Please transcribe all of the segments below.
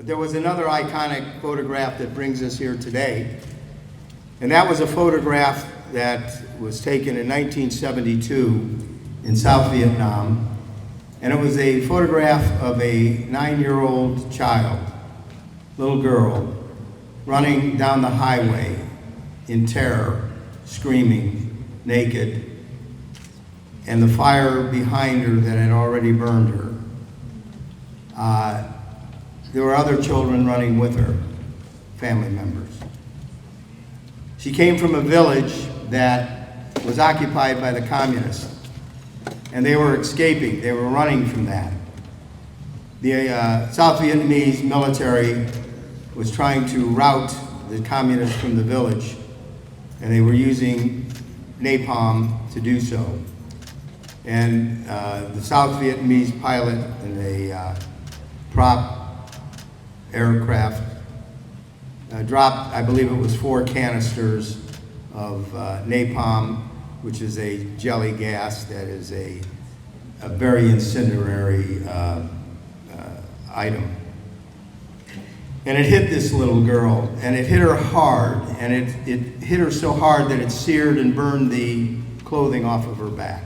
But there was another iconic photograph that brings us here today, and that was a photograph that was taken in 1972 in South Vietnam, and it was a photograph of a 9-year-old child, little girl, running down the highway in terror, screaming, naked, and the fire behind her that had already burned her. There were other children running with her, family members. She came from a village that was occupied by the communists, and they were escaping. They were running from that. The South Vietnamese military was trying to rout the communists from the village, and they were using napalm to do so. And the South Vietnamese pilot in a prop aircraft dropped, I believe it was 4 canisters of napalm, which is a jelly gas that is a very incendiary item. And it hit this little girl, and it hit her hard, and it hit her so hard that it seared and burned the clothing off of her back.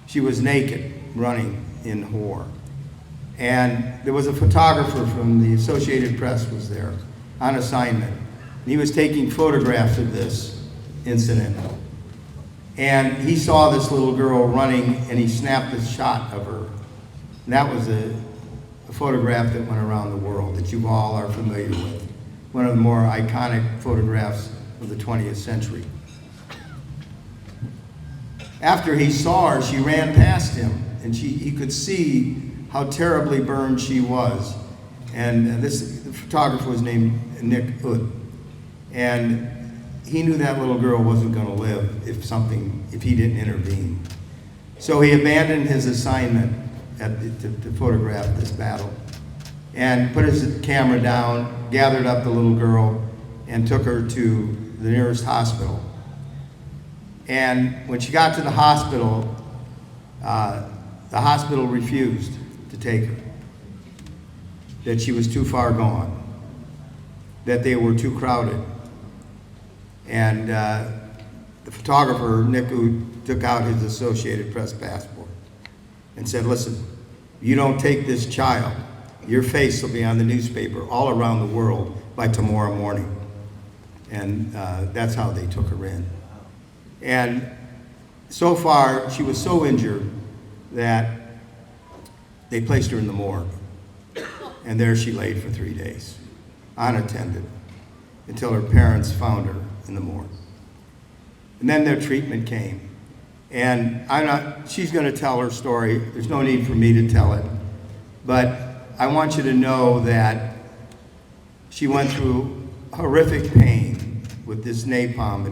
She was naked, running in horror. And there was a photographer from the Associated Press was there on assignment. And he was taking photographs of this incident. And he saw this little girl running, and he snapped a shot of her. And that was a photograph that went around the world that you all are familiar with. One of the more iconic photographs of the 20th century. After he saw her, she ran past him, and he could see how terribly burned she was. And the photographer was named Nick Hood. And he knew that little girl wasn't going to live if he didn't intervene. So he abandoned his assignment to photograph this battle, and put his camera down, gathered up the little girl, and took her to the nearest hospital. And when she got to the hospital refused to take her, that she was too far gone, that they were too crowded. And the photographer, Nick, who took out his Associated Press passport and said, listen, you don't take this child, your face will be on the newspaper all around the world by tomorrow morning. And that's how they took her in. And so far, she was so injured that they placed her in the morgue. And there she laid for 3 days, unattended, until her parents found her in the morgue. And then their treatment came. And she's going to tell her story. There's no need for me to tell it. But I want you to know that she went through horrific pain with this napalm.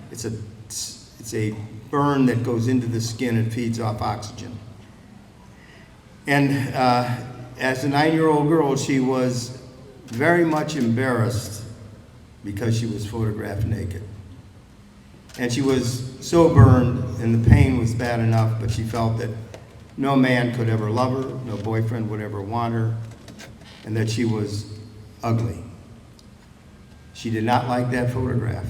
It's a burn that goes into the skin and feeds off oxygen. And as a 9-year-old girl, she was very much embarrassed because she was photographed naked. And she was so burned, and the pain was bad enough, but she felt that no man could ever love her, no boyfriend would ever want her, and that she was ugly. She did not like that photograph.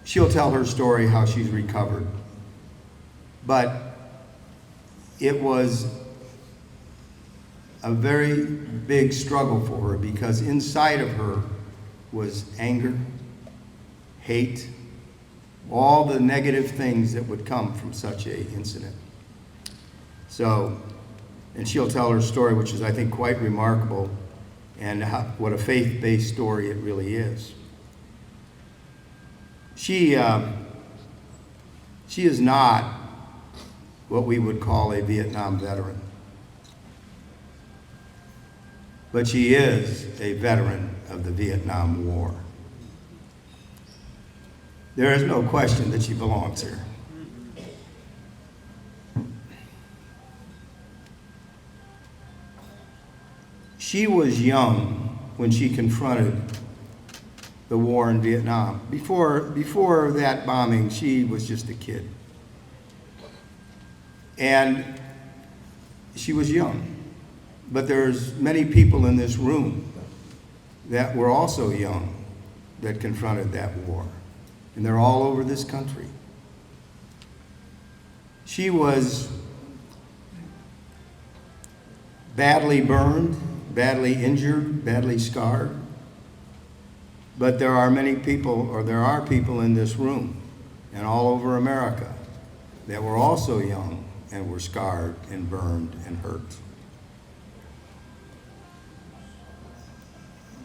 She'll tell her story how she's recovered. But it was a very big struggle for her, because inside of her was anger, hate, all the negative things that would come from such an incident. So, and she'll tell her story, which is, I think, quite remarkable, and what a faith-based story it really is. She is not what we would call a Vietnam veteran, but she is a veteran of the Vietnam War. There is no question that she belongs here. She was young when she confronted the war in Vietnam. Before that bombing, she was just a kid. And she was young. But there's many people in this room that were also young that confronted that war. And they're all over this country. She was badly burned, badly injured, badly scarred. But there are many people, or there are people in this room and all over America that were also young and were scarred and burned and hurt.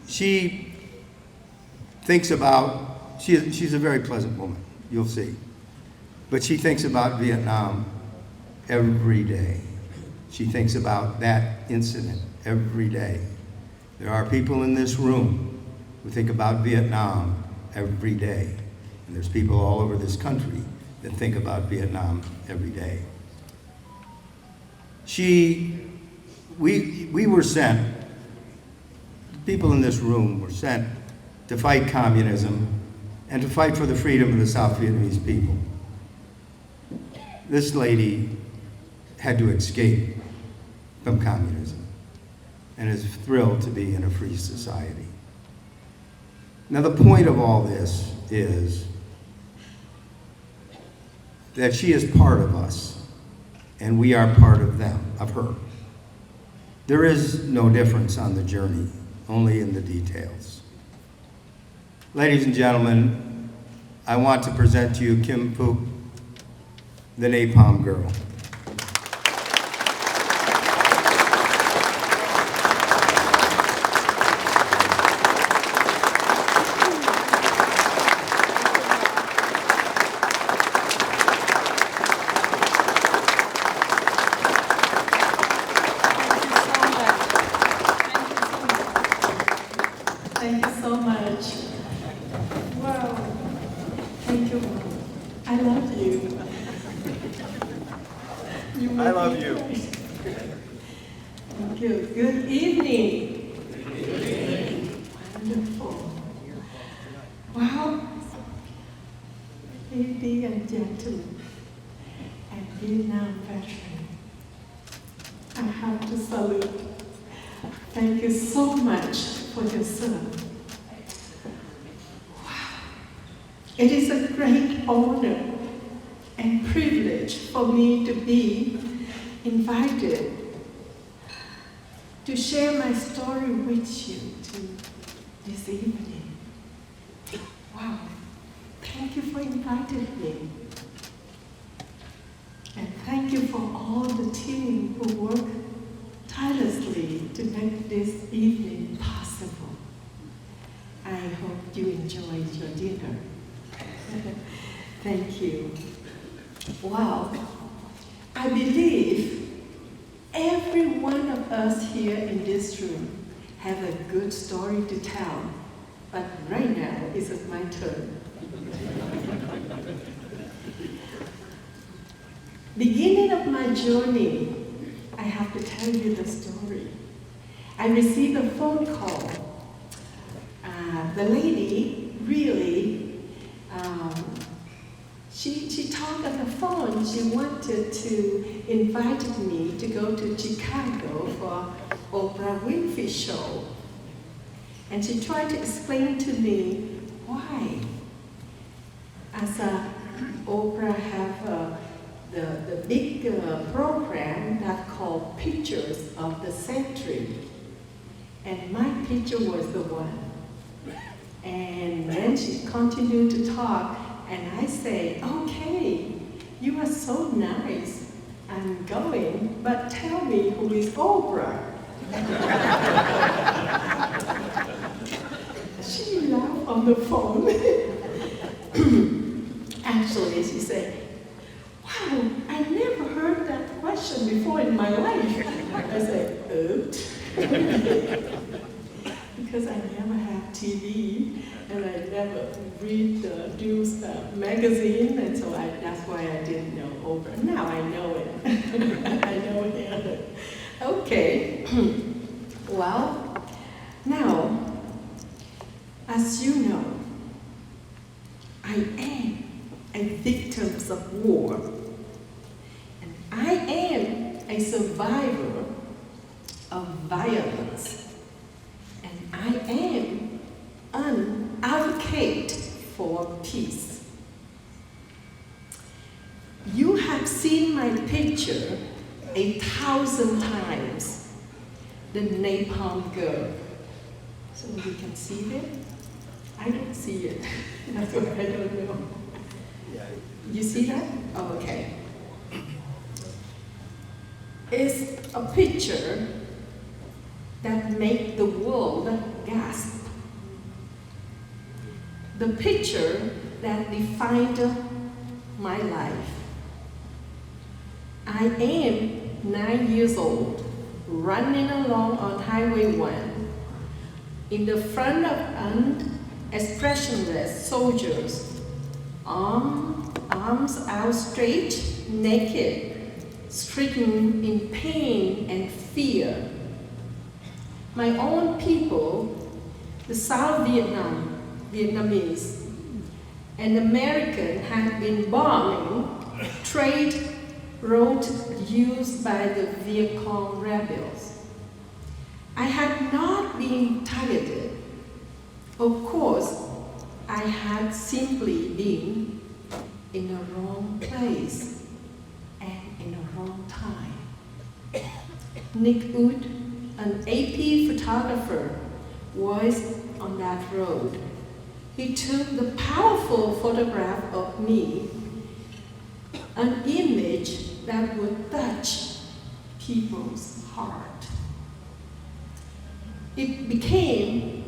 She thinks about, she's a very pleasant woman, you'll see. But she thinks about Vietnam every day. She thinks about that incident every day. There are people in this room who think about Vietnam every day. And there's people all over this country that think about Vietnam every day. We were sent, people in this room were sent to fight communism and to fight for the freedom of the South Vietnamese people. This lady had to escape from communism and is thrilled to be in a free society. Now, the point of all this is that she is part of us and we are part of them, of her. There is no difference on the journey, only in the details. Ladies and gentlemen, I want to present to you Kim Phuc, the Napalm Girl. Thank you so much. Wow. Thank you. I love you. I love you. Thank you. Good evening. Good evening. Wonderful. Wow. Ladies and gentlemen, and Vietnam veteran, I have to salute. Thank you so much for your service. Wow. It is a great honor and privilege for me to be invited to share my story with you this evening. Wow. Thank you for inviting me. And thank you for all the team who work tirelessly to make this evening possible. I hope you enjoyed your dinner. Thank you. Wow. I believe every one of us here in this room have a good story to tell, but right now it's my turn. Beginning of my journey, I have to tell you the story. I received a phone call. The lady really, she talked on the phone. She wanted to invite me to go to Chicago for Oprah Winfrey show. And she tried to explain to me why. As Oprah have the big program that called Pictures of the Century. And my picture was the one. And then she continued to talk, and I say, okay, you are so nice. I'm going, but tell me who is Oprah. She laughed on the phone. Actually, she said, wow, I never heard that question before in my life. I said, oops. Because I never had TV, and I never read the news magazine, and so that's why I didn't know Oprah. Now I know it. I know it. Okay. Well, now, as you know, I am a victim of war. And I am a survivor of violence. And I am an advocate for peace. You have seen my picture 1,000 times, the Napalm Girl. So you can see it? I don't see it. That's what I don't know. You see that? Oh, okay. It's a picture that makes the world gasp. The picture that defined my life. I am 9 years old, running along on Highway 1 in the front of expressionless soldiers, arms outstretched, naked, stricken in pain and fear. My own people, the South Vietnamese, and American had been bombing trade routes used by the Viet Cong rebels. I had not been targeted. Of course, I had simply been in the wrong place and in the wrong time. Nick Wood, an AP photographer, was on that road. He took the powerful photograph of me, an image that would touch people's heart. It became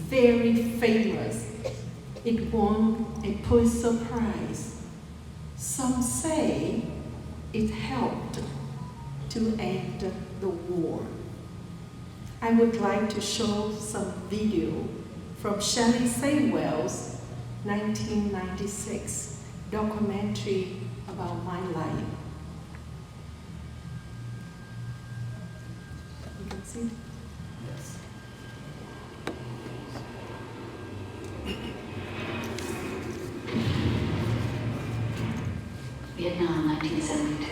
very famous. It won a Pulitzer Prize. Some say it helped to end the war. I would like to show some video from Shelley Saywell's 1996 documentary about my life. You can see? Yes. Vietnam, 1972.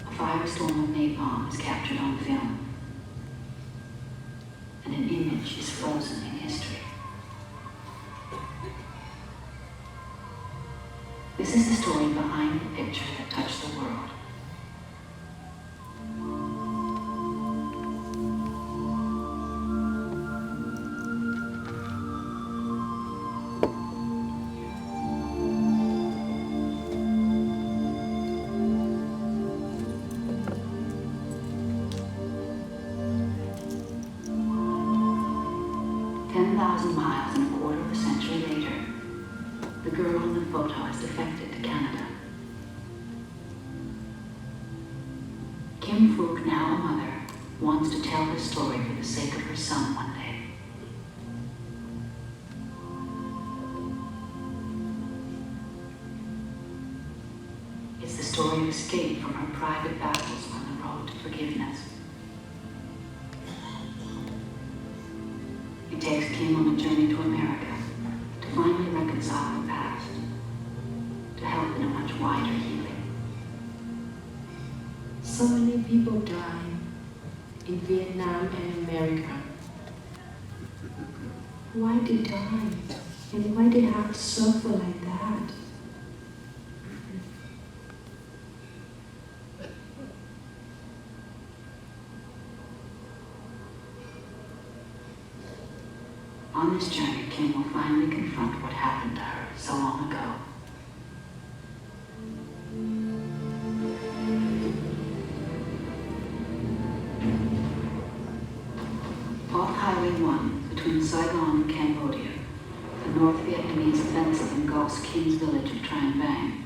A firestorm of napalm is captured on film, and an image is frozen in history. This is the story behind the picture that touched the world. Miles and a quarter of a century later, the girl in the photo has defected to Canada. Kim Phuc, now a mother, wants to tell her story for the sake of her son one day. It's the story of escape from her private battles on the road to forgiveness. It takes Kim on a journey to America to finally reconcile her past, to help in a much wider healing. So many people die in Vietnam and America. Why they die? And why they have to suffer like that? On this journey, Kim will finally confront what happened to her so long ago. Off Highway 1, between Saigon and Cambodia, the North Vietnamese offensive engulfs Kim's village of Trang Bang.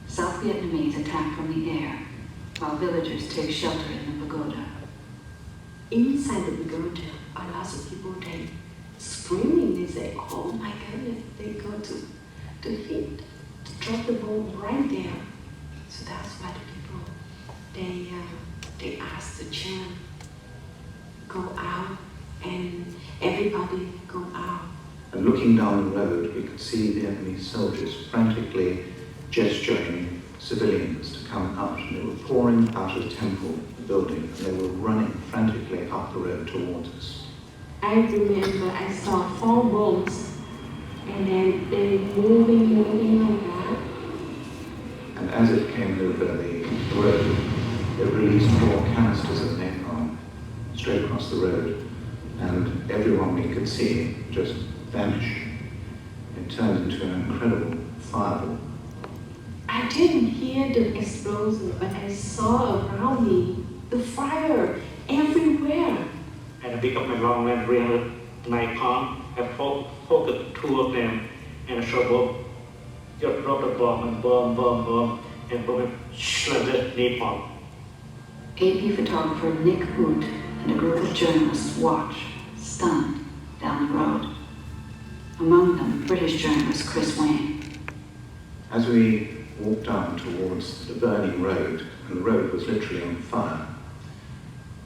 South Vietnamese attack from the air, while villagers take shelter in the pagoda. Inside the pagoda, a lot of people, they screaming, they say, oh my goodness, they go to hit, to drop the bomb right there. So that's why the people, they ask the children, go out, and everybody go out. And looking down the road, we could see the enemy soldiers frantically gesturing civilians to come out, and they were pouring out of the temple building, and they were running frantically up the road towards us. I remember I saw 4 boats, and then they moving like that. And as it came over the road, they released 4 canisters of napalm straight across the road, and everyone we could see just vanished. It turned into an incredible fireball. I didn't hear the explosion, but I saw around me the fire everywhere. And I picked up my long red real Napalm. I focused 2 of them, and I shot both. Just dropped the bomb and bomb, and boom, shredded napalm. AP photographer Nick Hoot and a group of journalists watch, stunned, down the road. Among them, British journalist Chris Wayne. As we walked down towards the burning road, and the road was literally on fire,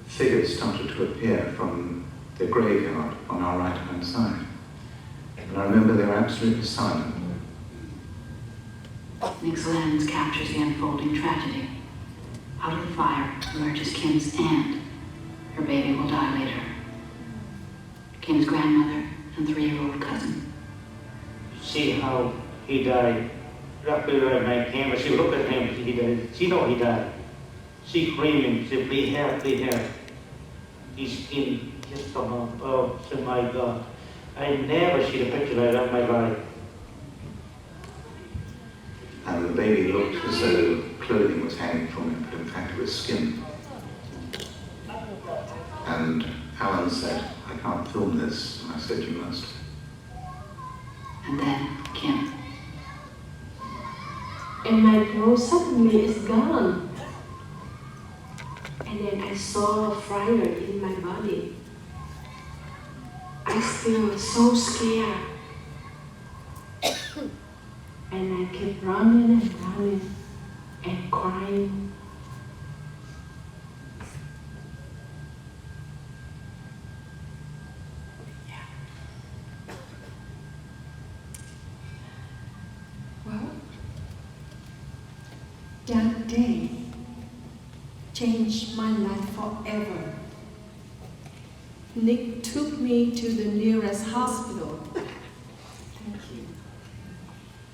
figures started to appear from the graveyard on our right-hand side. And I remember they were absolutely silent. Nick's lens captures the unfolding tragedy. Out of the fire emerges Kim's aunt. Her baby will die later. Kim's grandmother and 3-year-old cousin. See how he died. Roughly around my camera, she looked at him, he died. She know he died. She screaming, she bleed hair. His skin just come off. Oh my God. I never see the picture like that in my life. And the baby looked as though clothing was hanging from him, but in fact it was skin. And Alan said, "I can't film this." And I said, "You must." And then Kim. And my glow suddenly is gone. And then I saw a fire in my body. I feel so scared. And I kept running and crying. Well, that day changed my life forever. Nick took me to the nearest hospital. Thank you.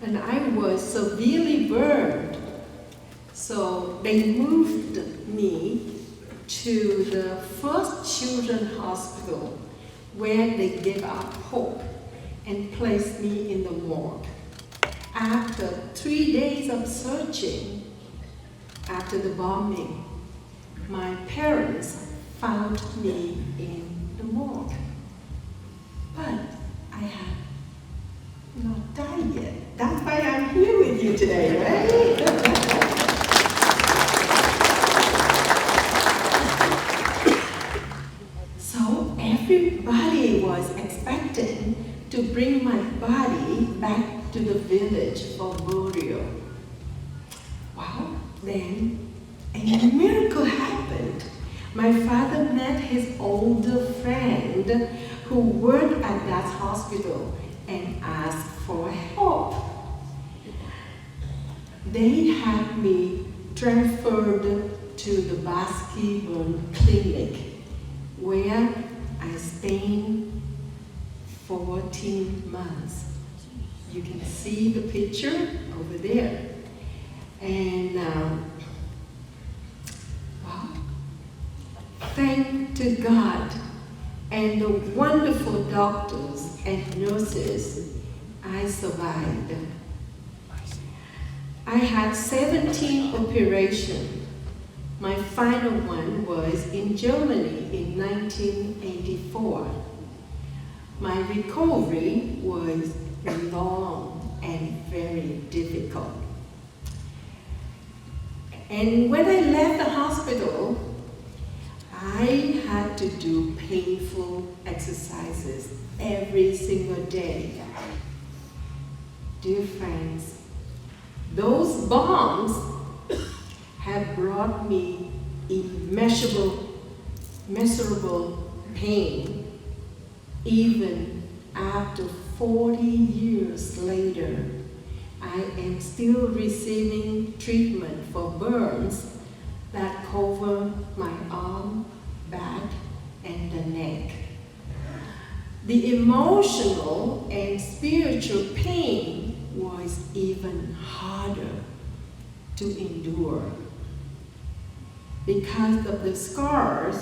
And I was severely burned. So they moved me to the first children's hospital where they gave up hope and placed me in the morgue. After 3 days of searching, after the bombing, my parents found me in the morgue. But I had not died yet. That's why I'm here with you today, right? So everybody was expecting to bring my body back to the village for burial. Well, then a miracle happened. My father met his older friend who worked at that hospital and asked for help. They had me transferred to the Basketball Clinic, where I spent 14 months. You can see the picture over there. And wow, thank to God and the wonderful doctors and nurses, I survived. I had 17 operations. My final one was in Germany in 1984. My recovery was long and very difficult. And when I left the hospital, I had to do painful exercises every single day. Dear friends, those bombs have brought me immeasurable pain, even after 40 years later. I am still receiving treatment for burns that cover my arm, back, and the neck. The emotional and spiritual pain was even harder to endure because of the scars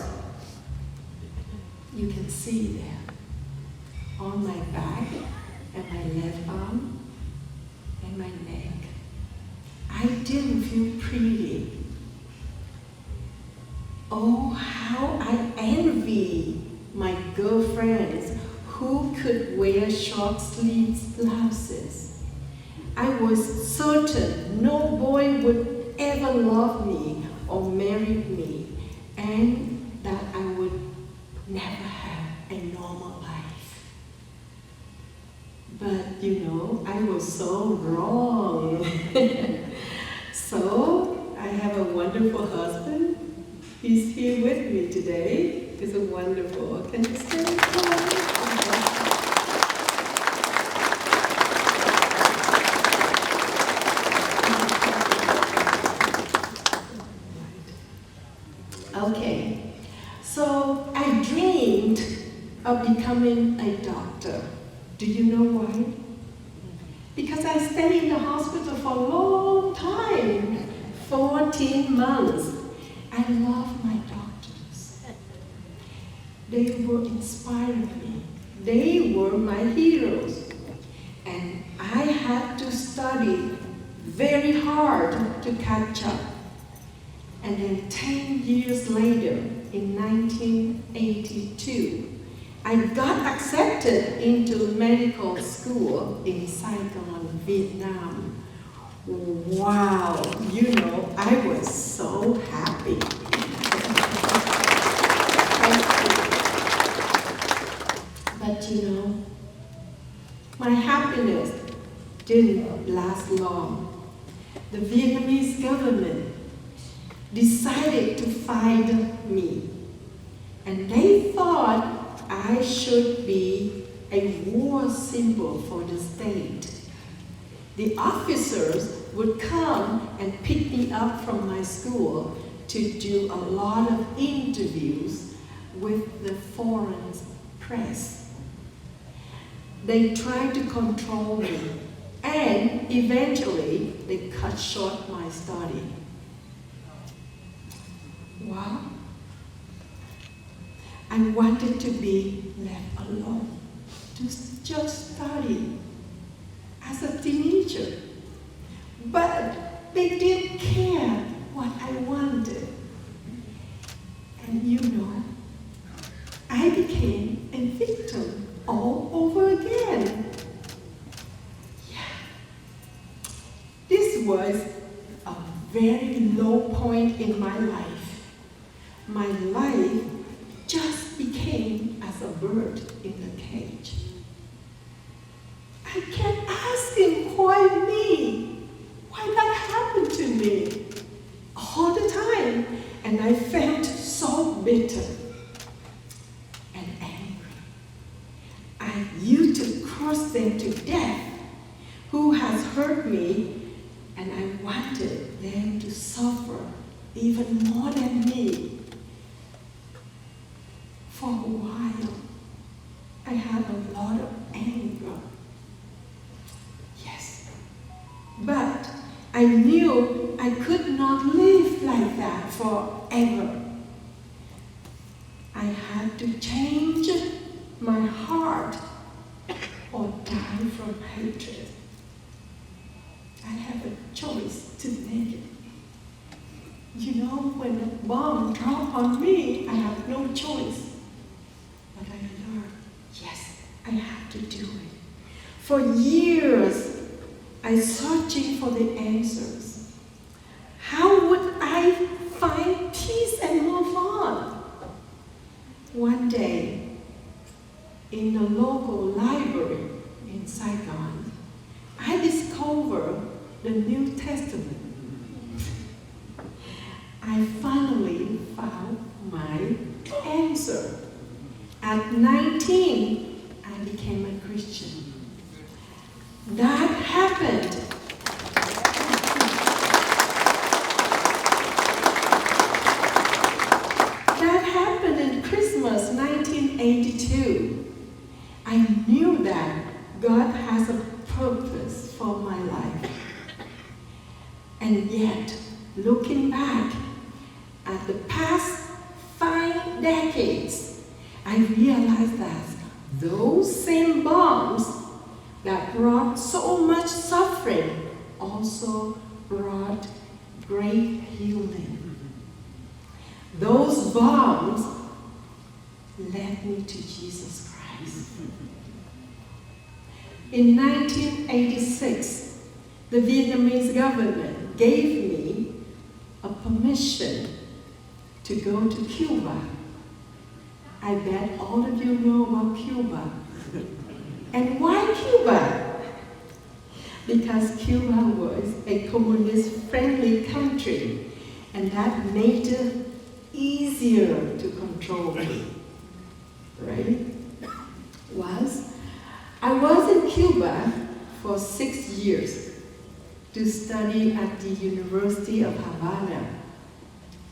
you can see there on my back and my left arm and my neck. I didn't feel pretty. Oh, how I envy my girlfriends who could wear short sleeves blouses. I was certain no boy would ever love me or marry me, and that I would never have a normal life. But you know, I was so wrong. So I have a wonderful husband. He's here with me today. He's a wonderful. Can you stand? Okay, so I dreamed of becoming a doctor. Do you know why? Because I stayed in the hospital for a long time, 14 months. I love my doctors. They were inspiring me. They were my heroes. And I had to study very hard to catch up. And then 10 years later, in 1982, I got accepted into medical school in Saigon, Vietnam. Wow, you know, I was so happy. But you know, my happiness didn't last long. The Vietnamese government decided to find me, and they thought I should be a war symbol for the state. The officers would come and pick me up from my school to do a lot of interviews with the foreign press. They tried to control me, and eventually they cut short my study. Wow. I wanted to be left alone, to just study as a teenager. But they didn't care what I wanted. And you know, I became a victim all over again. Yeah. This was a very low point in my life. My life just became as a bird in the cage. I kept asking, why me? Why that happened to me? All the time. And I felt so bitter and angry. I used to curse them to death, who has hurt me, and I wanted them to suffer even more than me. For a while, I had a lot of anger. Yes. But I knew I could not live like that forever. I had to change my heart or die from hatred. I have a choice to make it. You know, when the bomb dropped on me, I have no choice. But I learned, yes, I have to do it. For years, I was searching for the answers. How would I find peace and move on? One day, in the local library in Saigon, I discovered the New Testament. I finally found my answer. At 19, I became a Christian. That happened 1992, I knew that God has a purpose for my life. And yet, looking back at the past 5 decades, I realized that those same bombs that brought so much suffering also brought great healing. Those bombs led me to Jesus Christ. In 1986, the Vietnamese government gave me a permission to go to Cuba. I bet all of you know about Cuba. And why Cuba? Because Cuba was a communist-friendly country, and that made it easier to control me, right? I was in Cuba for 6 years to study at the University of Havana.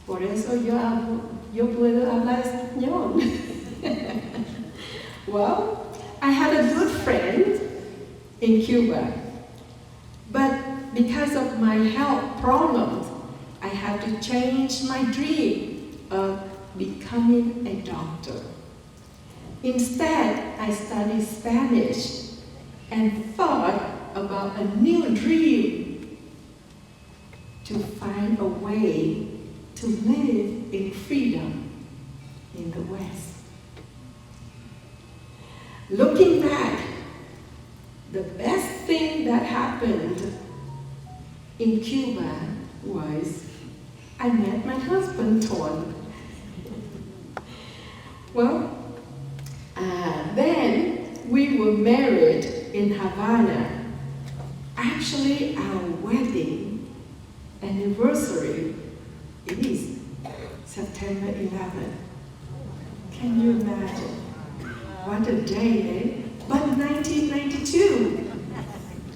Por eso yo puedo hablar español. Well, I had a good friend in Cuba, but because of my health problems, I had to change my dream of becoming a doctor. Instead, I studied Spanish and thought about a new dream to find a way to live in freedom in the West. Looking back, the best thing that happened in Cuba was I met my husband, Ton. Well, then we were married in Havana. Actually, our wedding anniversary is September 11th. Can you imagine? What a day, eh? But 1992,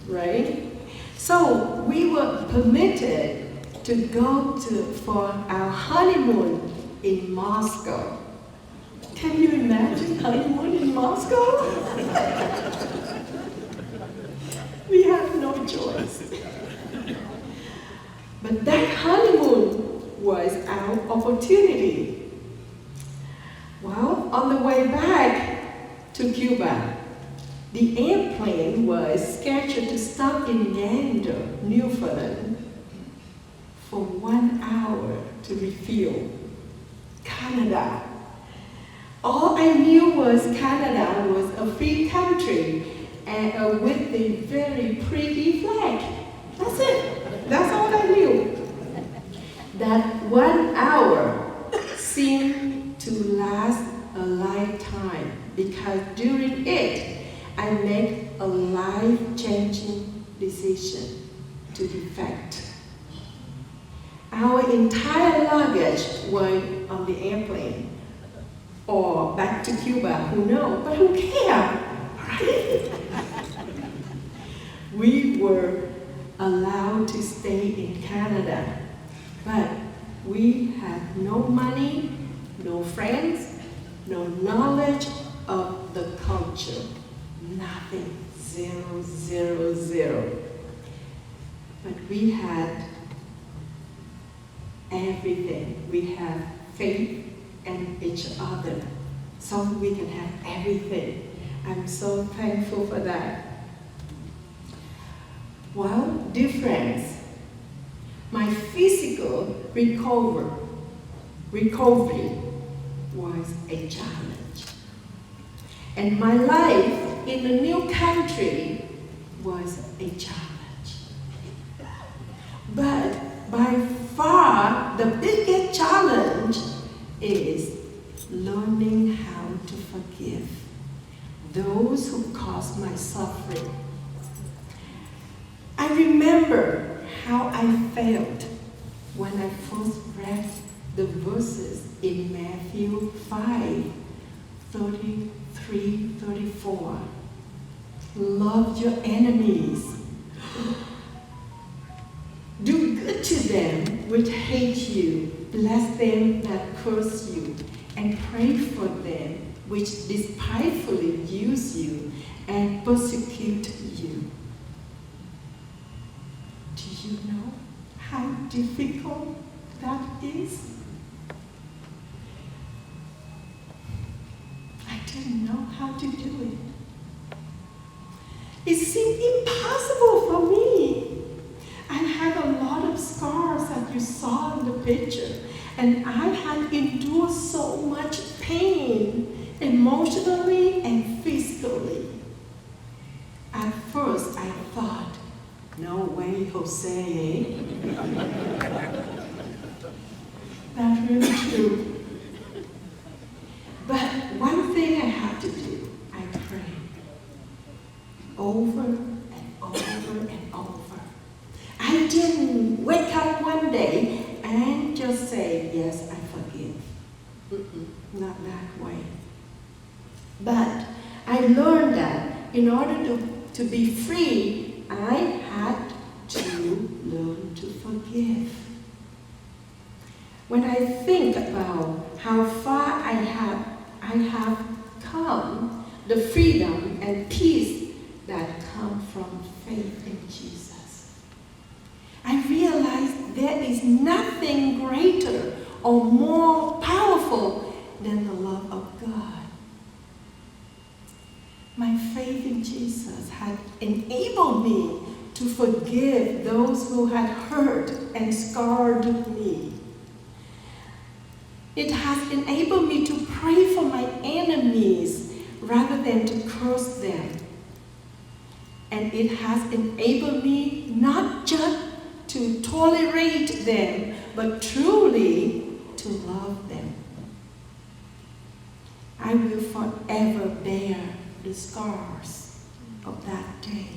right? So we were permitted to go for our honeymoon in Moscow. Can you imagine honeymoon in Moscow? We have no choice. But that honeymoon was our opportunity. Well, on the way back to Cuba, the airplane was scheduled to stop in Gander, Newfoundland, for 1 hour to refuel. Canada. All I knew was Canada was a free country and with a very pretty flag. That's it. That's all I knew. That 1 hour seemed to last a lifetime because during it, I made a life-changing decision to defect. Our entire luggage was on the airplane or back to Cuba, who knows, but who cares, right? We were allowed to stay in Canada, but we had no money, no friends, no knowledge of the culture. Nothing. 0, 0, 0. But we had everything. We have faith in each other, so we can have everything. I'm so thankful for that. Well, difference. My physical recovery was a challenge. And my life in a new country was a challenge. But by far, the biggest challenge is learning how to forgive those who caused my suffering. I remember how I felt when I first read the verses in Matthew 5, 33, 34. Love your enemies. Do good to them which hate you. Bless them that curse you. And pray for them which despitefully use you and persecute you. Do you know how difficult that is? I didn't know how to do it. It seemed impossible for me. I had a lot of scars that you saw in the picture, and I had endured so much pain, emotionally and physically. At first, I thought, no way, Jose, eh? That's really true. But one thing I had to do, I prayed over and over and over. I didn't wake up one day and just say, yes, I forgive. Not that way. But I learned that in order to be free, I had to learn to forgive. When I think about how far I have come, the freedom and peace that come from faith in Jesus, I realize there is nothing greater or more powerful than the love of God. My faith in Jesus had enabled me to forgive those who had hurt and scarred me. It has enabled me to pray for my enemies rather than to curse them. And it has enabled me not just to tolerate them, but truly to love them. I will forever bear the scars of that day.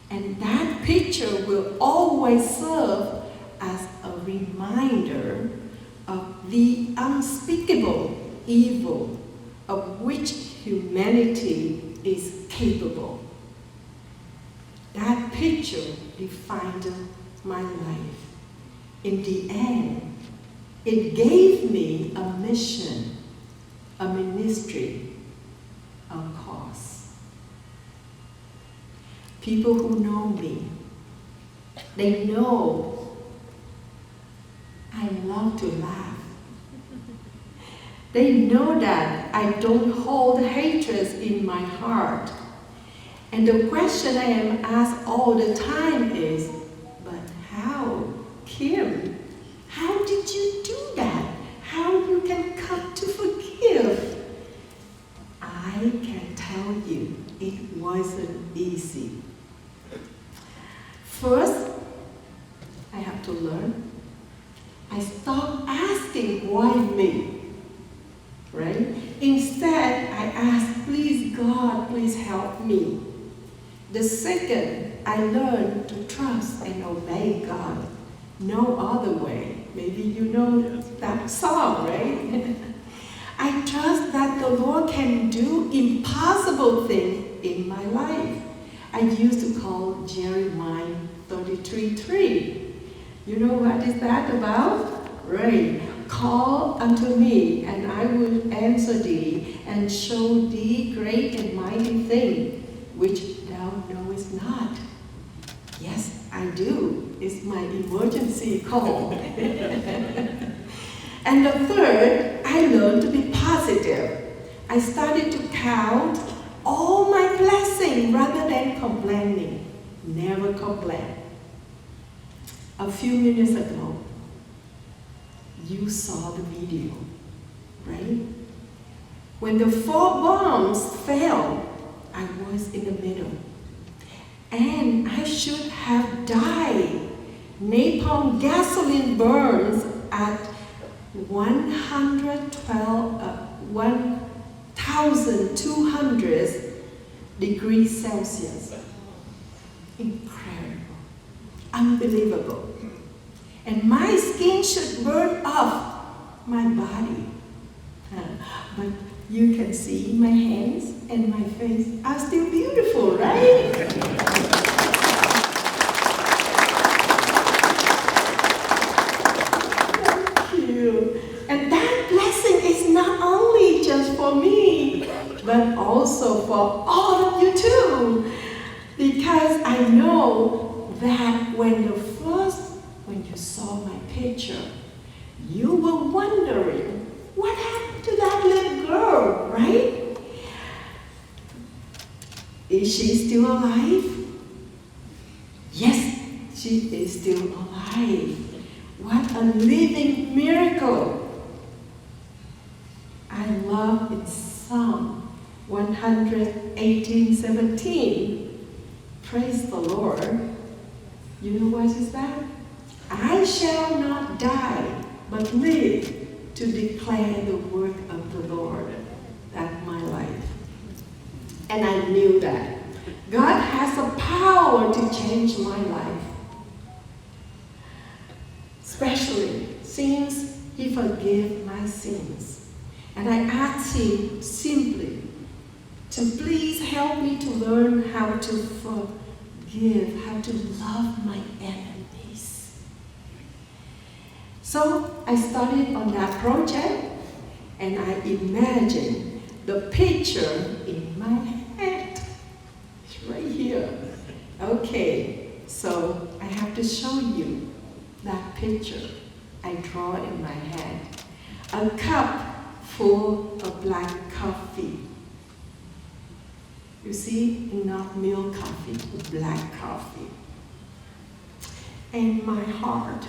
And that picture will always serve as a reminder of the unspeakable evil of which humanity is capable. That picture defined my life. In the end, it gave me a mission, a ministry, a cause. People who know me, they know I love to laugh. They know that I don't hold hatred in my heart. And the question I am asked all the time is, but how, Kim? How did you do that? How you can come to forgive? I can tell you, it wasn't easy. First, I have to learn. I stopped asking, why me? Right? Instead, I asked, please God, please help me. The second, I learned to trust and obey God. No other way. Maybe you know that song, right? I trust that the Lord can do impossible things in my life. I used to call Jeremiah 33:3. You know what is that about? Right. Call unto me, and I will answer thee, and show thee great and mighty things, which thou knowest not. Yes, I do. It's my emergency call. And the third, I learned to be positive. I started to count all my blessings rather than complaining. Never complain. A few minutes ago, you saw the video, right? When the 4 bombs fell, I was in the middle. And I should have died. Napalm gasoline burns at 1,200 degrees Celsius. Incredible. Unbelievable. And my skin should burn off my body. But you can see my hands and my face are still beautiful, right? Thank you. And that blessing is not only just for me. but also for all of you too. Because I know that when you saw my picture, you were wondering, what happened to that little girl, right? Is she still alive? Yes, she is still alive. What a living miracle. I love in Psalm 118:17. Praise the Lord. You know what is that? I shall not die, but live to declare the work of the Lord. That's my life. And I knew that. God has the power to change my life. Especially since He forgave my sins. And I asked Him simply to please help me to learn how to forgive, how to love my enemies. So I started on that project, and I imagined the picture in my head. It's right here. Okay, so I have to show you that picture I draw in my head. A cup full of black coffee. You see, not milk coffee, black coffee. And my heart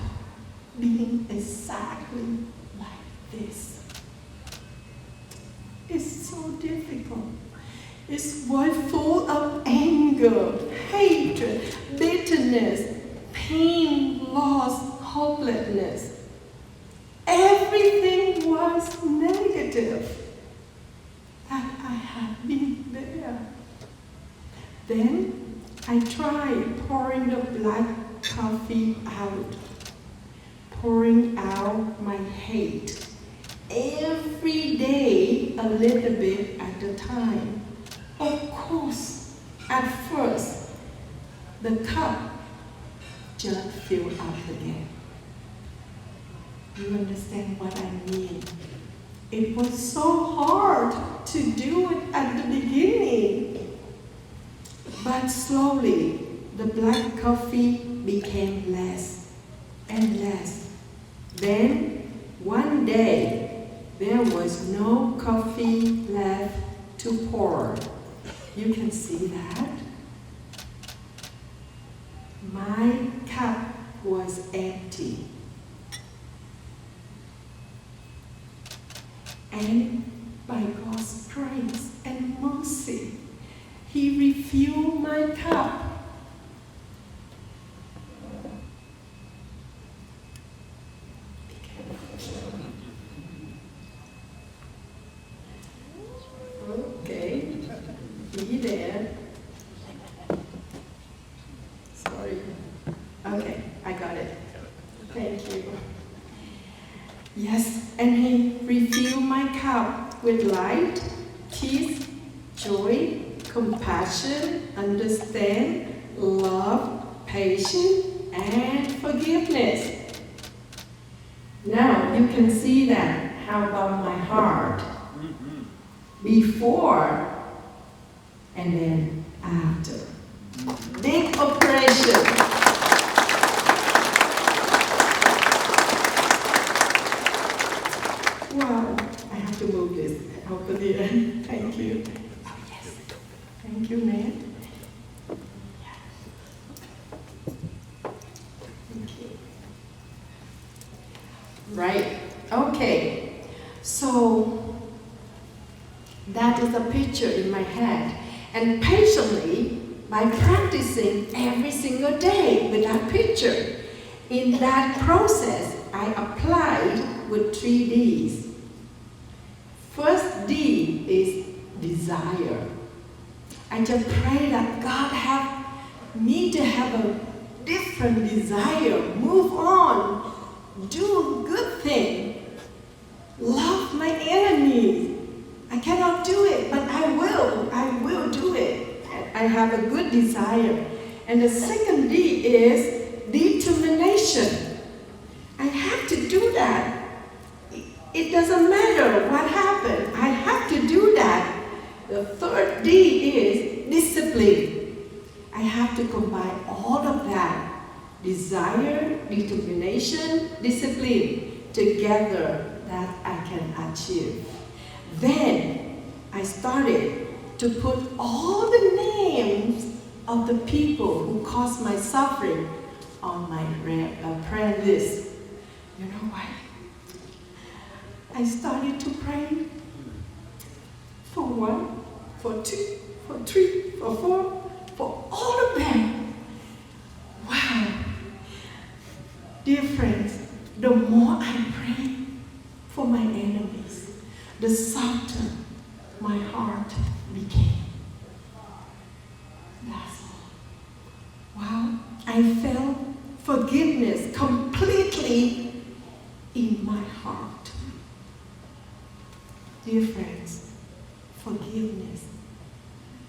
being exactly like this. It's so difficult. It's full of anger, hatred, bitterness, pain, loss, hopelessness. Everything was negative that I had been there. Then I tried pouring the black coffee out, pouring out my hate. Every day, a little bit at a time. Of course, at first, the cup just filled up again. You understand what I mean? It was so hard to do it at the beginning. But slowly, the black coffee became less and less. Then, one day, there was no coffee left to pour. You can see that. My cup was empty. And by God's grace and mercy, He refilled my cup. Okay, be there. Sorry. Okay, I got it. Thank you. Yes, and He refilled my cup with light, peace, joy, compassion, understand, love, patience, and forgiveness. Now you can see that. How about my heart? Before and then after. Big operation. Wow, I have to move this over here. Thank you. Oh, yes. Thank you, man. Thank you. Right. Okay. So, that is a picture in my head. And patiently, by practicing every single day with that picture, in that process, I applied with 3 Ds. First D is desire. I just pray that God have me to have a different desire, move on, do good thing, love my enemies. I cannot do it, but I will do it. I have a good desire. And the second D is determination. I have to do that. It doesn't matter what happened. I have to do that. The third D is discipline. I have to combine all of that. Desire, determination, discipline together that I can achieve. Then I started to put all the names of the people who caused my suffering on my prayer list. You know what? I started to pray for 1, for 2, for 3, for 4, for all of them. Wow. Dear friends, the more I pray for my enemies, the softer my heart became. That's all. Wow. I felt forgiveness completely in my heart. Dear friends, forgiveness.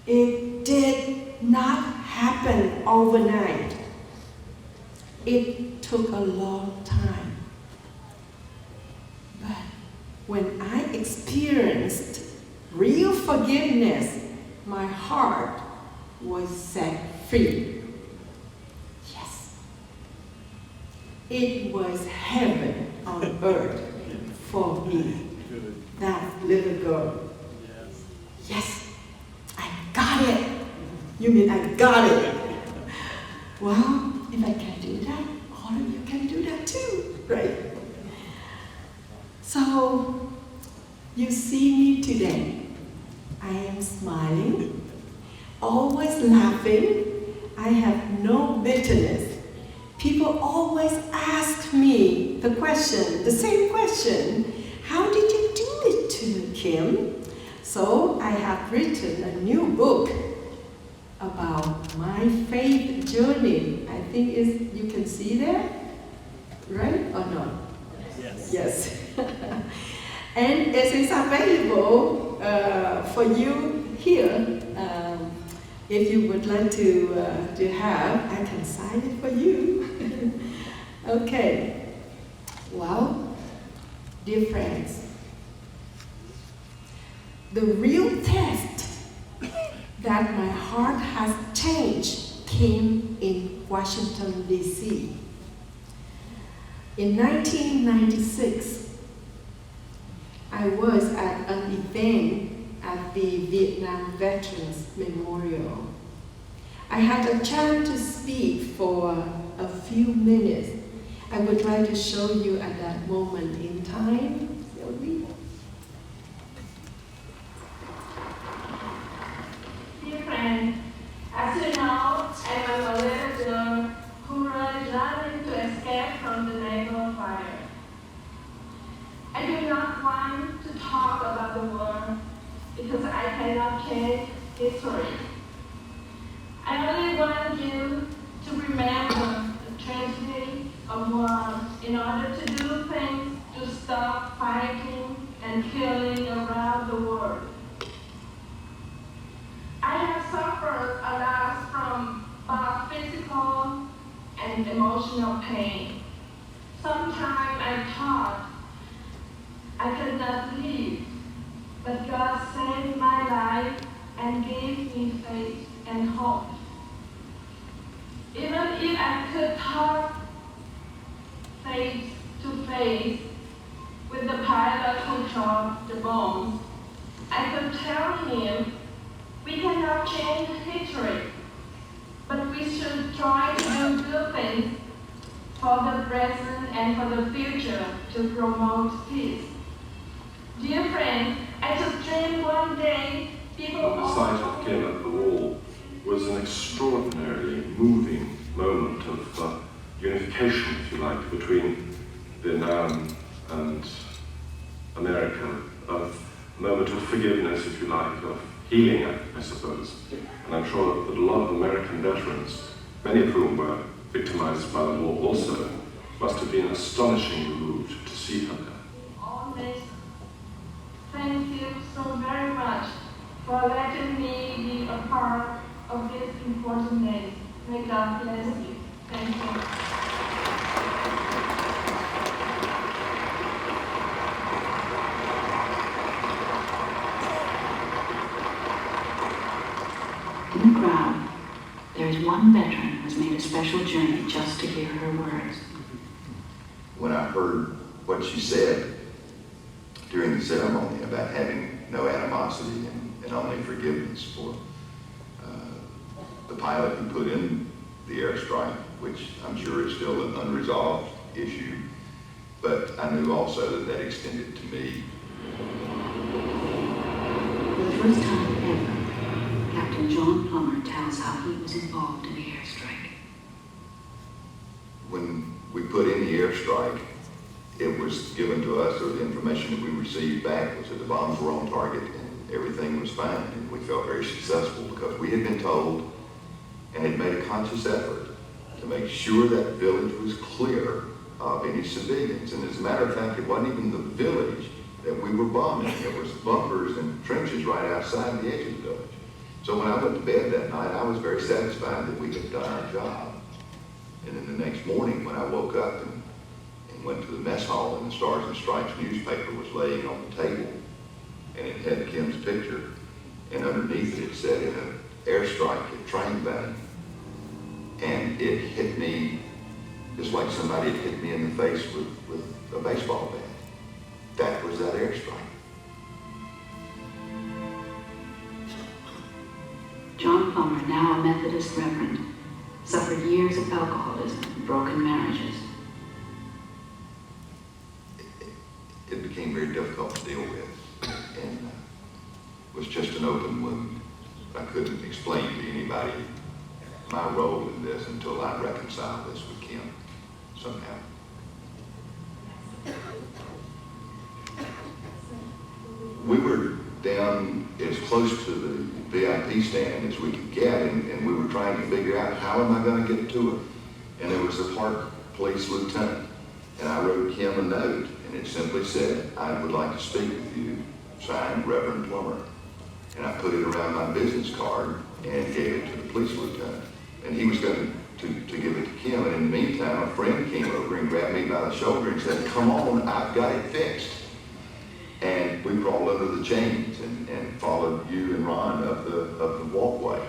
It did not happen overnight. It took a long time. But when I experienced real forgiveness, my heart was set free. Yes. It was heaven on earth for me. That little girl. Yes, I got it. You mean I got it? Well, if I can do that, all of you can do that too, right? So, you see me today. I am smiling, always laughing. I have no bitterness. People always ask me the same question, how did you do it to Kim? So I have written a new book about my faith journey. I think you can see that, right or not? Yes. Yes. And it is available for you here. If you would like to have, I can sign it for you. Okay. Well, dear friends, the real test that my heart has changed came in Washington, D.C. In 1996, I was at an event at the Vietnam Veterans Memorial. I had a chance to speak for a few minutes. I would like to show you at that moment in time. Sylvie? Dear friend, as you know, I'm a little girl who was running to escape from the naval fire. I do not want to talk about the war because I cannot change history. I only want you to remember the tragedy of war in order to do things to stop fighting and killing around the world. I have suffered a lot from both physical and emotional pain. Sometimes I thought I could not live, but God saved my life and gave me faith and hope. Even if I could talk face to face with the pilot who dropped the bombs, I could tell him, we cannot change history, but we should try to do good things for the present and for the future to promote peace. Dear friends, I just dreamed one day people The sight of Kim at the wall was an extraordinarily moving moment of unification, if you like, between Vietnam and America, of a moment of forgiveness, if you like, of healing, I suppose. And I'm sure that a lot of American veterans, many of whom were victimized by the war also, must have been astonishingly moved to see her there. all nations. Thank you so very much for letting me be a part of this important day. May God bless you. Thank you. says one veteran has made a special journey just to hear her words. When I heard what she said during the ceremony about having no animosity and only forgiveness for the pilot who put in the airstrike, which I'm sure is still an unresolved issue, but I knew also that that extended to me. For the first time ever, Captain John Plummer tells how he was involved in the airstrike. When we put in the airstrike, it was given to us, or the information that we received back was that the bombs were on target and everything was fine, and we felt very successful because we had been told and had made a conscious effort to make sure that village was clear of any civilians. And as a matter of fact, it wasn't even the village that we were bombing. There was bunkers and trenches right outside the edge of the village. So when I went to bed that night, I was very satisfied that we had done our job. And then the next morning when I woke up and went to the mess hall, and the Stars and Stripes newspaper was laying on the table, and it had Kim's picture, and underneath it said in an airstrike at Train Bang, and it hit me just like somebody had hit me in the face with a baseball bat. That was that airstrike. John Plummer, now a Methodist reverend, suffered years of alcoholism and broken marriages. It became very difficult to deal with, and was just an open wound. I couldn't explain to anybody my role in this until I reconciled this with Kim somehow. We were down as close to the VIP stand as we could get, and we were trying to figure out how am I going to get to her. And there was a park police lieutenant, and I wrote Kim a note, and it simply said, "I would like to speak with you," signed Reverend Plummer. And I put it around my business card and gave it to the police lieutenant. And he was going to give it to Kim, and in the meantime, a friend came over and grabbed me by the shoulder and said, "Come on, I've got it fixed." And we crawled under the chains and followed you and Ron up the walkway.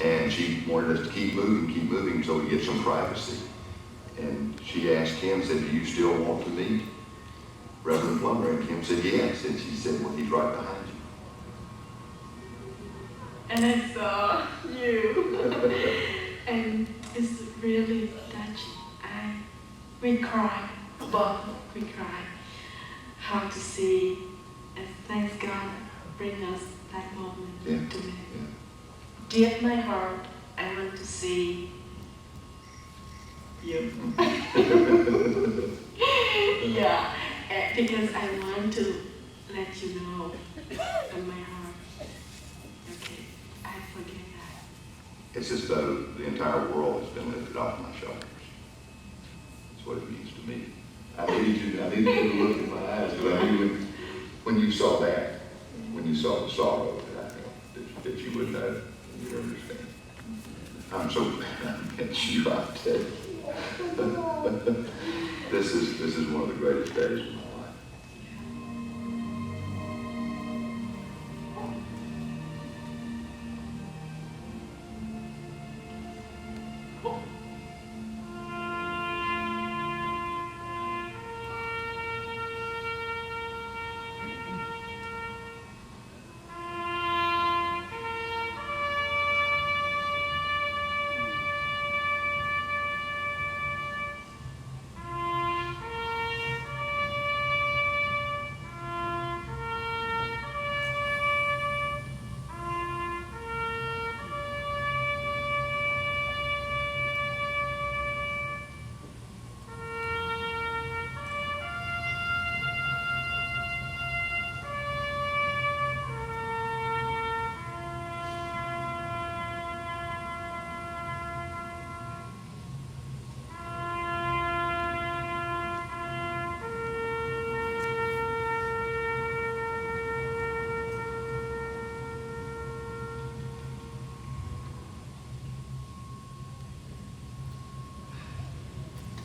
And she wanted us to keep moving so we get some privacy. And she asked Kim, said, "Do you still want to meet Reverend Plummer?" And Kim said, "Yes." And she said, "Well, he's right behind you." And I saw you. And it's really touching. We cried, both we cried. How to see, and thanks God bring us that moment to me. Yeah. Dear my heart, I want to see you. Yeah, because I want to let you know from my heart. Okay, I forget that. It's as though the entire world has been lifted off my shoulders. That's what it means to me. I needed you to look in my eyes, because I knew when you saw that, when you saw the sorrow that I felt, that you would know and you would understand. I'm so glad I met you, I tell you. This is one of the greatest days of my life.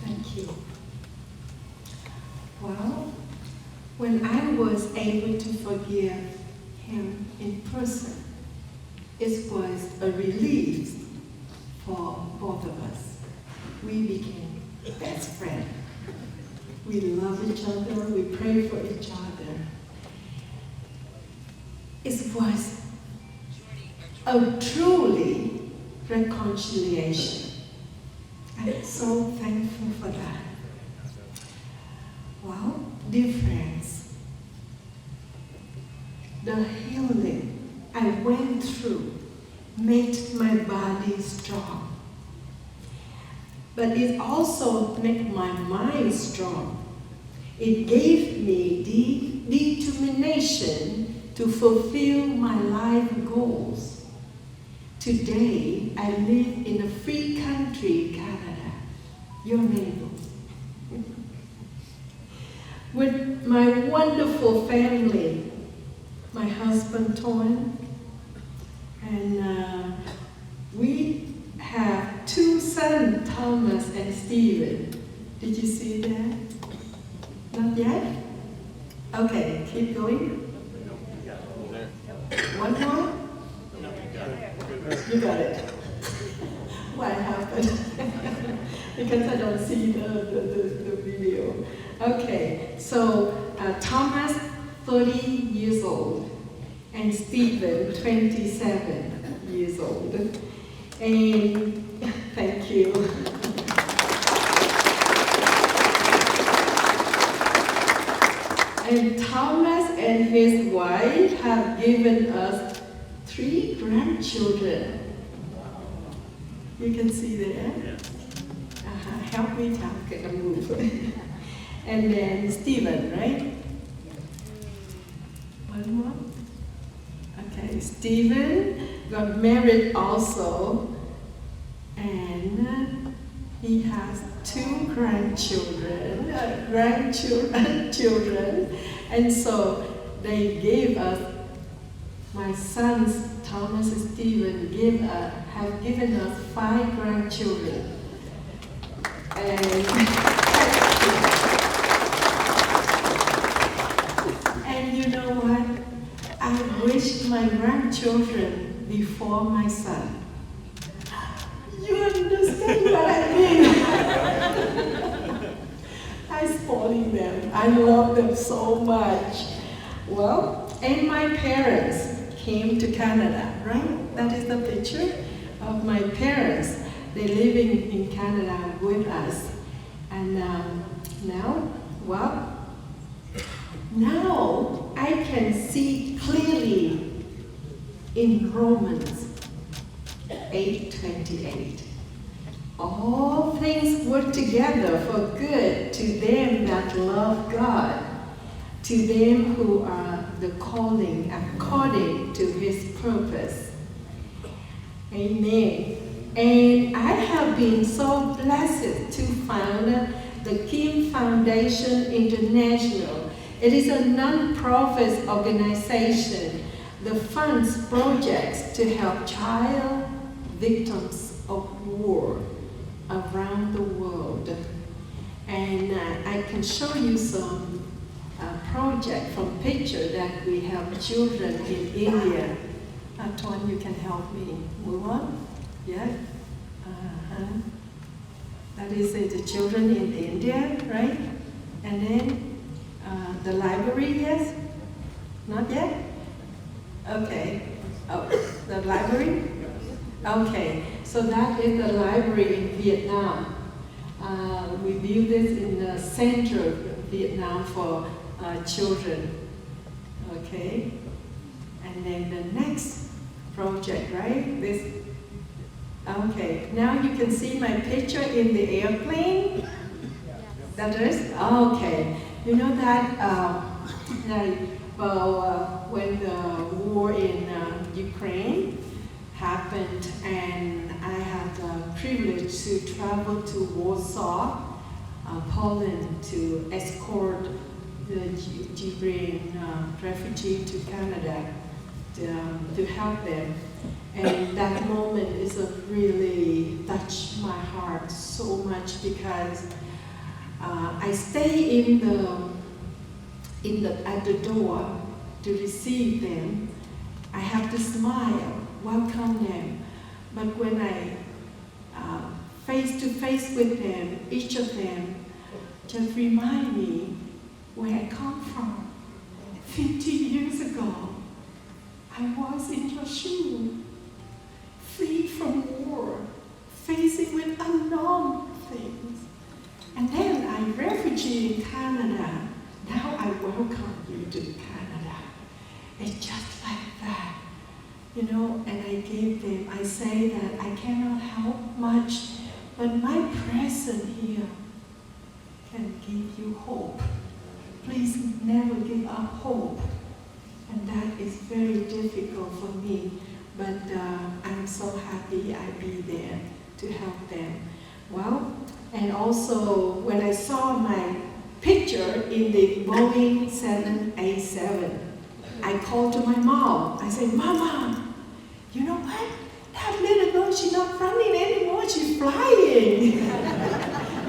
Thank you. Well, when I was able to forgive him in person, it was a relief for both of us. We became best friends. We love each other, we pray for each other. It was a truly reconciliation. I'm so thankful for that. Well, dear friends, the healing I went through made my body strong. But it also made my mind strong. It gave me the determination to fulfill my life goals. Today, I live in a free country, Canada, your neighbors. With my wonderful family, my husband, Ton, and we have 2 sons, Thomas and Stephen. Did you see that? Not yet? Okay, keep going. One more? You got it. What happened? Because I don't see the video. Okay, so Thomas, 30 years old, and Stephen, 27 years old. And thank you. And Thomas and his wife have given us 3 grandchildren. You can see there. Help me talk, get a move. And then Stephen, right? One more. Okay, Stephen got married also, and he has 2 grandchildren, children, and so they gave us, my sons, Thomas and Stephen, have given us 5 grandchildren. And you know what? I wish my grandchildren before my son. You understand what I mean? I'm spoiling them. I love them so much. Well, and my parents came to Canada, right? That is the picture of my parents. They're living in Canada with us. And now I can see clearly in Romans 8:28. All things work together for good to them that love God, to them who are the calling according to his purpose. Amen. And I have been so blessed to found the Kim Foundation International. It is a non-profit organization that funds projects to help child victims of war around the world. And I can show you some project from picture that we have children in India. Tuan, you can help me move on. Yeah. That is the children in India, right? And then the library, yes? Not yet? Okay. Oh, the library? Okay. So that is the library in Vietnam. We built this in the center of Vietnam for children. Okay. And then the next project, right? This. Okay, now you can see my picture in the airplane. That is? Okay. You know that when the war in Ukraine happened, and I had the privilege to travel to Warsaw, Poland, to escort the Ukrainian refugee to Canada to help them. And that moment is really touched my heart so much because I stay at the door to receive them. I have to smile, welcome them. But when I face to face with them, each of them, just remind me where I come from. 50 years ago, I was in your shoe, free from war, facing with unknown things. And then I'm refugee in Canada. Now I welcome you to Canada. It's just like that. You know, and I gave them, I say that I cannot help much, but my presence here can give you hope. Please never give up hope. And that is very difficult for me, but I'm so happy I be there to help them. Well, and also when I saw my picture in the Boeing 787, I called to my mom. I said, Mama, you know what? That little girl, she's not running anymore, she's flying.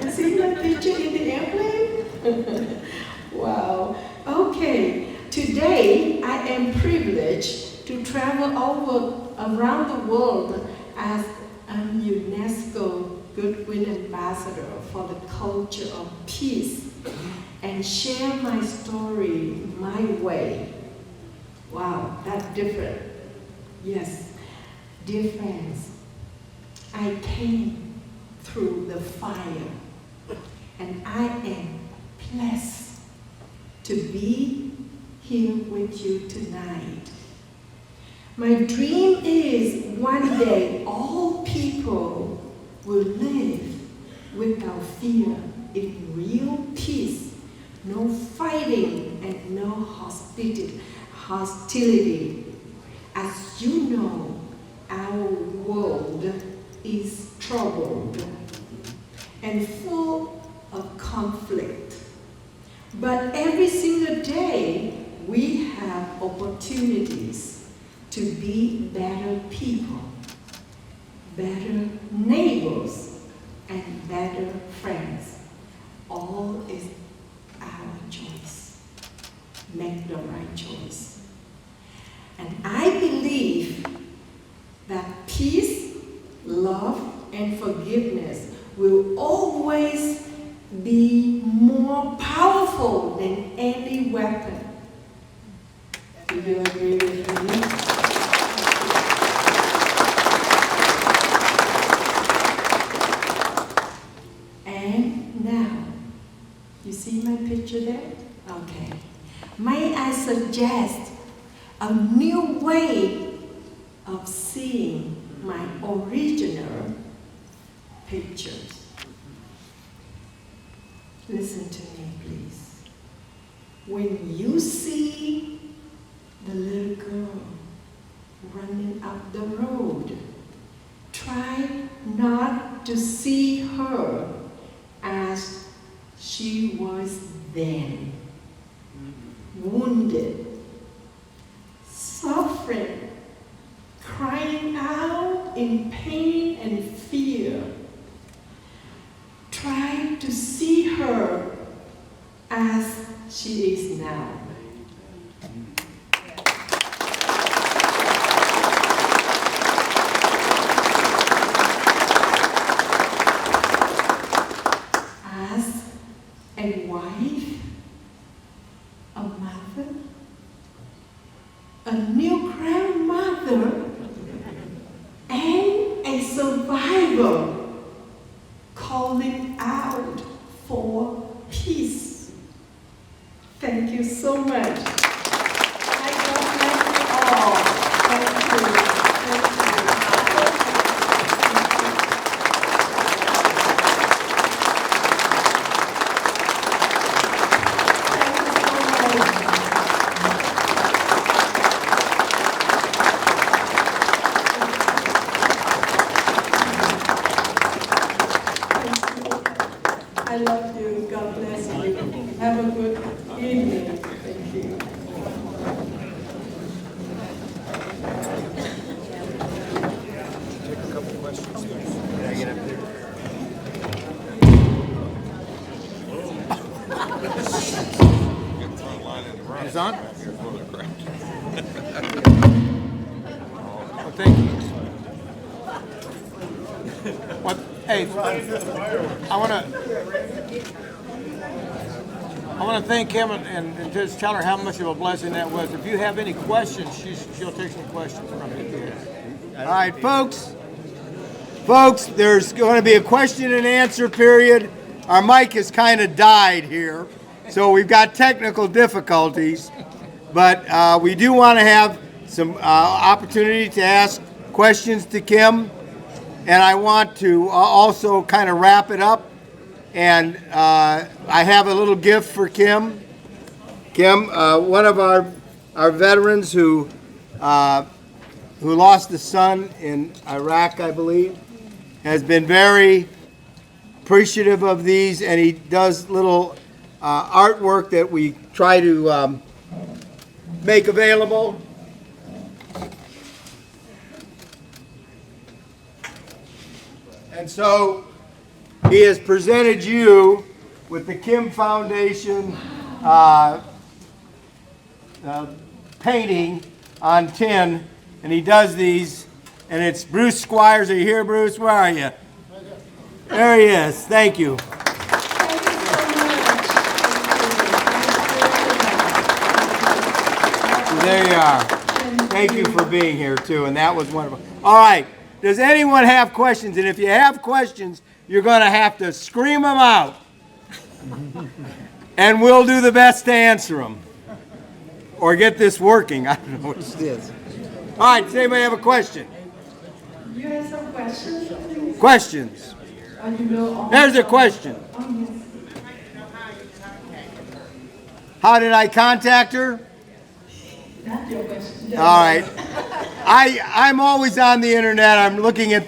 You see my picture in the airplane? Wow. Okay, today I am privileged to travel around the world as a UNESCO Goodwill Ambassador for the culture of peace and share my story my way. Wow, that's different. Yes, dear friends, I came through the fire and I am blessed to be here with you tonight. My dream is one day all people will live without fear in real peace, no fighting and no hostility. As you know, our world is troubled and full of conflict. But every single day, we have opportunities to be better people, better neighbors, and better friends. All is our choice. Make the right choice. And I believe that peace, love, and forgiveness will always be more powerful than any weapon. Do you agree with me? And now, you see my picture there? Okay. May I suggest a new way of seeing my original pictures. Listen to me, please. When you see the little girl running up the road, try not to see her as she was then. Wounded, suffering, crying out in pain and fear. Try to see her as she is now. As a wife, a mother, a new grandmother, and a survivor calling out for peace. Thank you so much. I God bless you all. Thank you. I love you. God bless you. Have a good evening. Thank you. Take a couple questions here. Can I get up there? It's on? Oh, thank you. What? Hey, I want to thank Kim and just tell her how much of a blessing that was. If you have any questions, she'll take some questions from you. All right, folks. Folks, there's going to be a question and answer period. Our mic has kind of died here, so we've got technical difficulties. But we do want to have some opportunity to ask questions to Kim. And I want to also kind of wrap it up. And I have a little gift for Kim. Kim, one of our veterans who lost a son in Iraq, I believe, has been very appreciative of these, and he does little artwork that we try to make available. And so he has presented you with the Kim Foundation painting on tin, and he does these, and it's Bruce Squires. Are you here, Bruce? Where are you? There he is. Thank you. There you are. Thank you for being here, too, and that was wonderful. All right. Does anyone have questions? And if you have questions, you're going to have to scream them out. And we'll do the best to answer them. Or get this working. I don't know which it is. All right. Does anybody have a question? You have some questions, please? Questions? There's a question. How did I contact her? That's your question. All right. I'm always on the internet. I'm looking at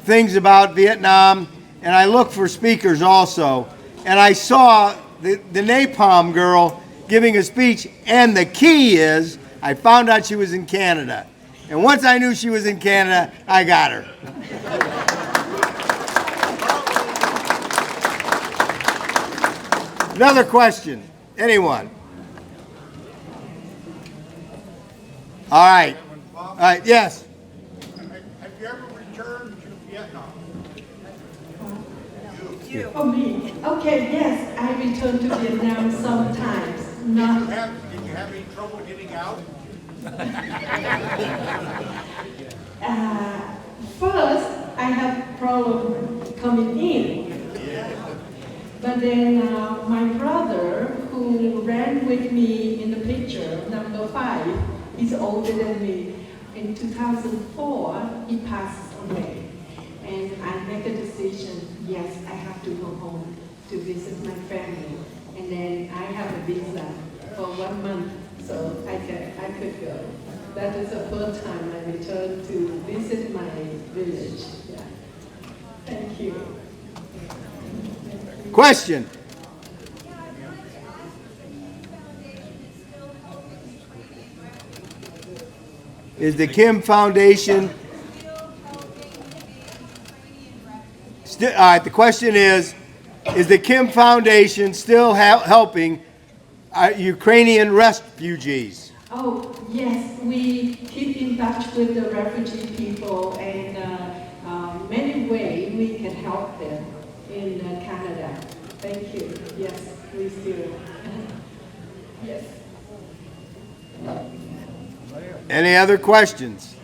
things about Vietnam, and I look for speakers also. And I saw the Napalm Girl giving a speech, and the key is I found out she was in Canada. And once I knew she was in Canada, I got her. Another question. Anyone? All right. All right, yes. Have you ever returned to Vietnam? Oh, me? Okay, yes, I returned to Vietnam sometimes. Not. Did you have any trouble getting out? First, I have problem coming in. But then my brother, who ran with me in the picture, number 5, he's older than me. In 2004, he passed away. And I make a decision, yes, I have to go home to visit my family. And then I have a visa for 1 month, so I could go. That is the first time I returned to visit my village. Yeah. Thank you. Question. Is the Kim Foundation all right, the question is the Kim Foundation still helping Ukrainian refugees? Oh, yes, we keep in touch with the refugee people, and many ways we can help them in Canada. Thank you. Yes, we still. Yes. Any other questions?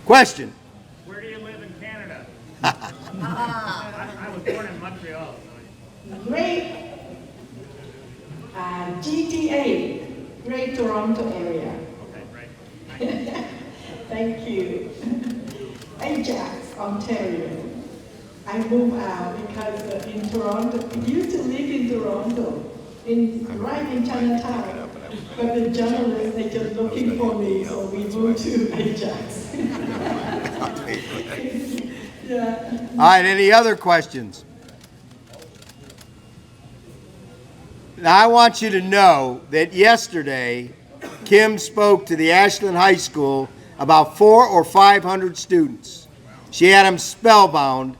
Question. Where do you live in Canada? I was born in Montreal. Great GTA, Great Toronto area. Okay, right. Thank you. Ajax, Ontario. I moved out because in Toronto, I used to live in Toronto, right in Chinatown. But the journalists, they just looking for me, so we moved to Ajax. Yeah. All right, any other questions? Now, I want you to know that yesterday, Kim spoke to the Ashland High School about 400 or 500 students. She had them spellbound,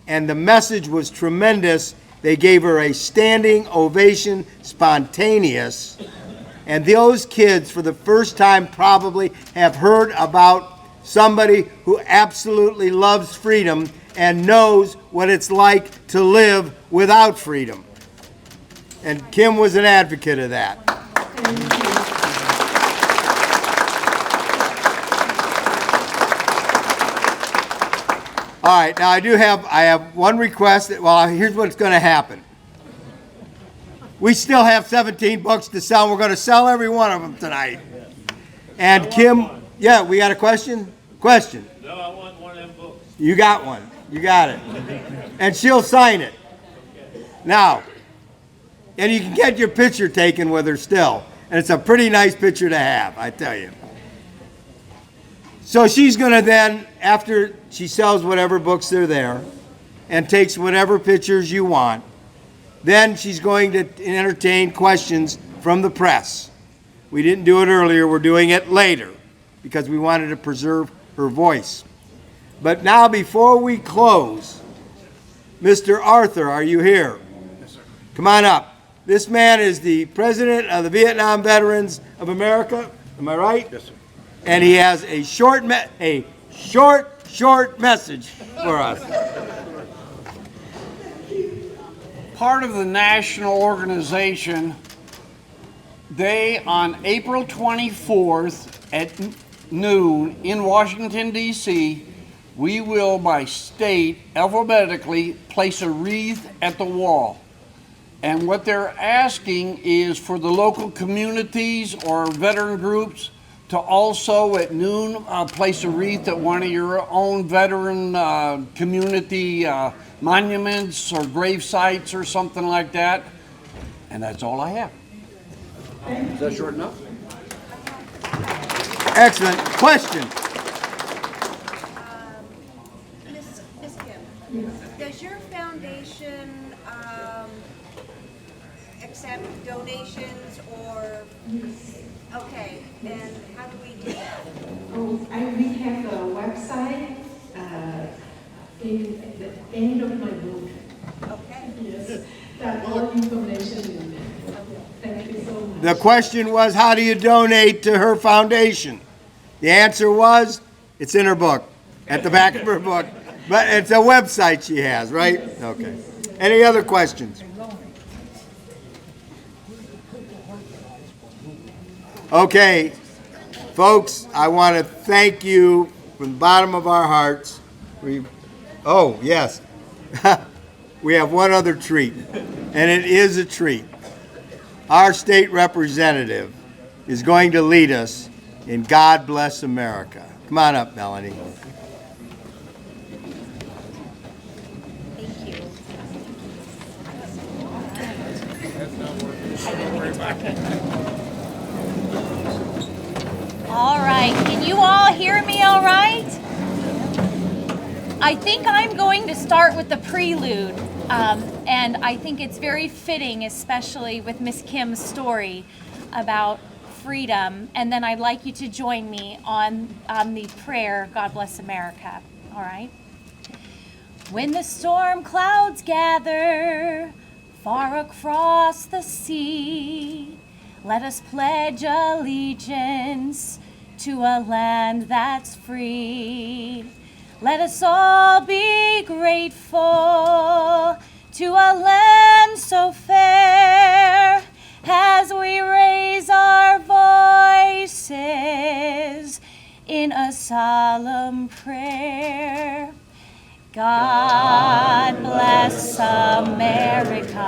and the message was tremendous. They gave her a standing ovation, spontaneous. And those kids, for the first time, probably have heard about somebody who absolutely loves freedom and knows what it's like to live without freedom. And Kim was an advocate of that. All right, now I have one request. Well, here's what's going to happen. We still have 17 books to sell. We're going to sell every one of them tonight. And Kim, yeah, we got a question? Question. No, I want one of them books. You got one. You got it. And she'll sign it. Now, and you can get your picture taken with her still. And it's a pretty nice picture to have, I tell you. So she's going to then, after she sells whatever books are there and takes whatever pictures you want, then she's going to entertain questions from the press. We didn't do it earlier. We're doing it later because we wanted to preserve her voice. But now, before we close, Mr. Arthur, are you here? Yes, sir. Come on up. This man is the president of the Vietnam Veterans of America. Am I right? Yes, sir. And he has a short message for us. Part of the national organization, they, on April 24th at noon in Washington, D.C., we will, by state, alphabetically, place a wreath at the wall. And what they're asking is for the local communities or veteran groups to also at noon place a wreath at one of your own veteran community monuments or grave sites or something like that. And that's all I have. Is that short enough? Excellent. Question. Ms. Kim, does your foundation accept donations or? Okay, and how do we do that? We have a website in the end of my book. Okay. Yes, that all information in there. Thank you so much. The question was, how do you donate to her foundation? The answer was, it's in her book, at the back of her book. But it's a website she has, right? Okay. Any other questions? Okay, folks, I want to thank you from the bottom of our hearts. Oh, yes. We have one other treat, and it is a treat. Our state representative is going to lead us in God Bless America. Come on up, Melanie. Thank you. All right, can you all hear me all right? I think I'm going to start with the prelude, and I think it's very fitting, especially with Miss Kim's story about freedom, and then I'd like you to join me on the prayer, God Bless America, all right? When the storm clouds gather far across the sea, let us pledge allegiance to a land that's free. Let us all be grateful to a land so fair as we raise our voices in a solemn prayer. God bless America,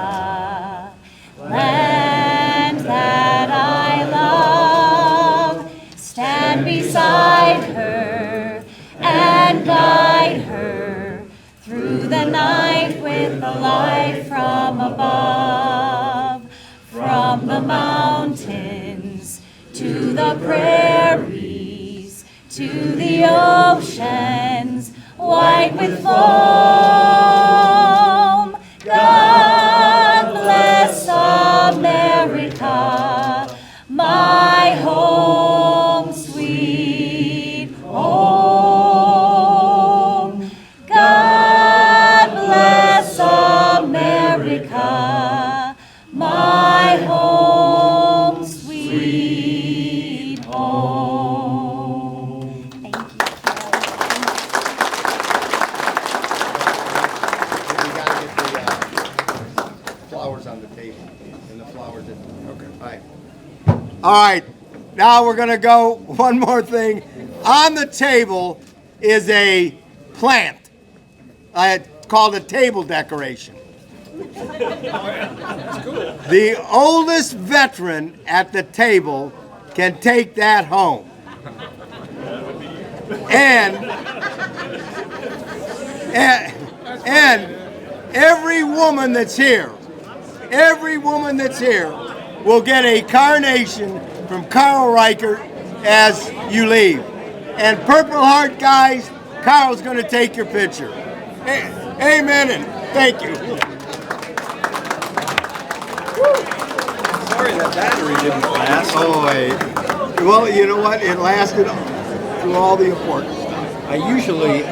land that I love. Stand beside her and guide her through the night with the light from above. From the mountains to the prairies to the oceans white with foam. God bless America, my home, sweet home. God bless America, my home, sweet home. Thank you. flowers on the table, and the flowers in. Okay. All right. All right. Now we're gonna go one more thing. On the table is a plant. Called a table decoration. The oldest veteran at the table can take that home. And every woman that's here will get a carnation from Carl Reichert as you leave. And Purple Heart guys, Carl's going to take your picture. Amen and thank you. Sorry that battery didn't last. Oh, wait. Well, you know what? It lasted through all the important stuff. I usually